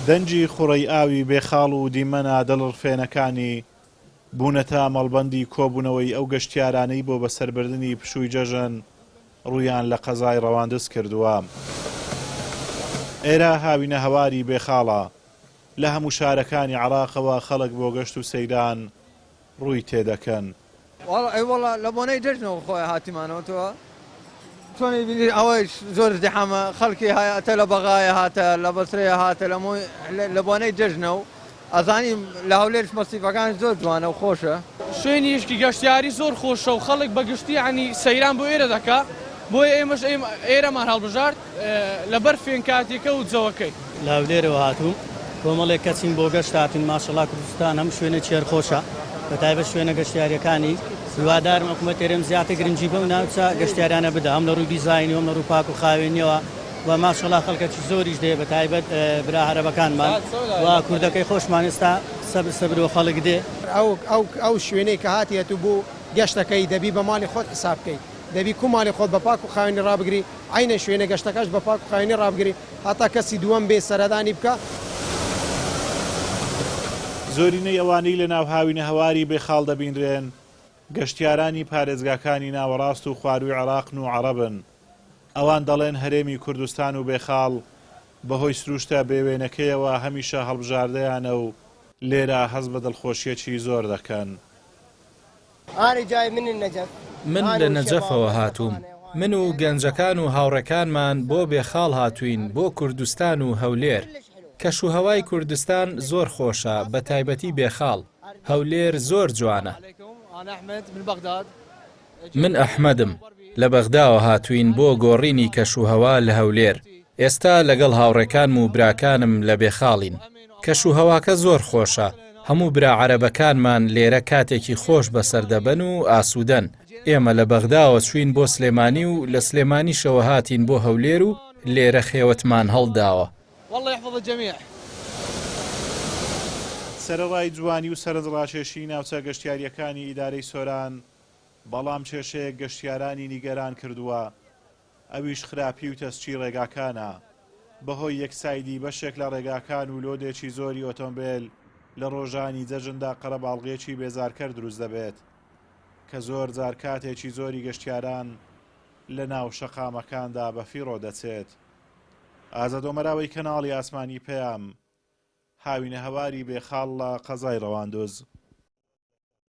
دەنجی خوڕەی ئاوی بێخاڵ و دیمەنە دڵڕفێنەکانی بوونەتە مەڵبەندی کۆبوونەوەی ئەو گەشتیارانەی بۆ بەسەربردننی پشووی جەژن ڕوویان لە قەزای ڕەواندز کردووە. ئێرە هاوینە هەواری بێخاڵە لە هەموو شارەکانی عێراقەوە خەڵک بۆ گەشت و سەیران ڕووی تێدەکەن. ئەیوەڵا لە بۆنەی جەژنەوە خۆی هاتیمانەوە تۆ تۆنی بینی ئەوەش زۆر زدیحەمە خەڵکی هاتە لە بەغایە هاتە لە بەسرەیە هاتە لە بۆنەی جەژنە و ئەزانیم لە هەولێرش مەسیفەکان زۆر جوانە و خۆشە. شوێنی یشکی گەشتیاری زۆر خۆشە و خەڵک بەگشتی عنی سەیران بۆ ئێرە دەکا بۆیە ئێمەش ئێرەمان هەڵبژارد لەبەر فێن کاتێکە و جەوەکەی. لە هەولێرەوە هاتوو کۆمەڵێک کەچین بۆ گەشت هاتوین ماشەڵڵا کوردستان هەم شوێنە چێر خۆشە بەتایبەت شوێنە گەشتیاریەکانی هیوادارم حکوومەت ئێرەم زیاتر گرنگی بەو ناوچە گەشتیارانە بدە هەم لە ڕووی دیزاینی هەم لە ڕوو پاک و خاوێنیەوە و ماشەڵڵا خەڵکەکی زۆریش دێ بەتایبەت برا عەرەبەکانمان و کوردەکەی خۆشمان ئێستا سەبرەوە خەڵک دێ ئەو شوێنەی کە هاتیەت و بۆ گەشتەکەی دەبی بە ماڵی خۆت حساب بکەیت دەبی کو ماڵی خۆت بە پاک و خاوێنی ڕابگری عینە شوێنە گەشتەکەش بە پاک و خاوێنی ڕابگری هەتا کەسی دووەم بێ سەردانی بکە. زۆرینەی ئەوانەی لە ناو هاوینە هەواری بێخاڵ دەبینرێن گەشتیارانی پارێزگاکانی ناوەڕاست و خواروی عێراقن و عەرەبن. ئەوان دەڵێن هەرێمی کوردستان و بێخاڵ بەهۆی سروشتە بێوێنەکەیەوە هەمیشە هەڵبژاردەیانە و لێرە هەز بە دڵخۆشیەکی زۆر دەکەن. من لە نەجەفەوە هاتووم. من و گەنجەکان و هاوڕێکانمان بۆ بێخاڵ هاتوین بۆ کوردستان و هەولێر. کەشوهەوای کوردستان زۆر خۆشە بە تایبەتی بێخاڵ. هەولێر زۆر جوانە. من ئەحمەدم لە بەغداوە هاتوین بۆ گۆڕینی کەشوهەوا لە هەولێر. ئێستا لەگەڵ هاوڕێکانم و براکانم لە بێخاڵین. کەشوهەواکە زۆر خۆشە. هەموو برا عەرەبەکانمان لێرە کاتێکی خۆش بەسەردەبەن و ئاسوودەن. ئێمە لە بەغداوە چوین بۆ سلێمانی و لە سلێمانیشەوە هاتین بۆ هەولێر و لێرە خێوەتمان هەڵداوە. سەرەڕای جوانی و سەرنجڕاکێشی ناوچە گەشتیاریەکانی ئیدارەی سۆران بەڵام کێشەیەک گەشتیارانی نیگەران کردووە ئەویش خراپی و تەسچی ڕێگاکانە بەهۆی یەکسایدی بەشێک لە ڕێگاکان و لۆدێکی زۆری ئۆتۆمبیل لە ڕۆژانی جەژندا قەرەباڵغێکی بێزارکەر دروست دەبێت کە زۆر جار کاتێکی زۆری گەشتیاران لە ناو شەقامەکاندا بەفیڕۆ دەچێت. ئازادۆمەراوەی کەناڵی ئاسمانی پەیام هاوینە هەواری بێخاڵ لە قەزای ڕەواندز.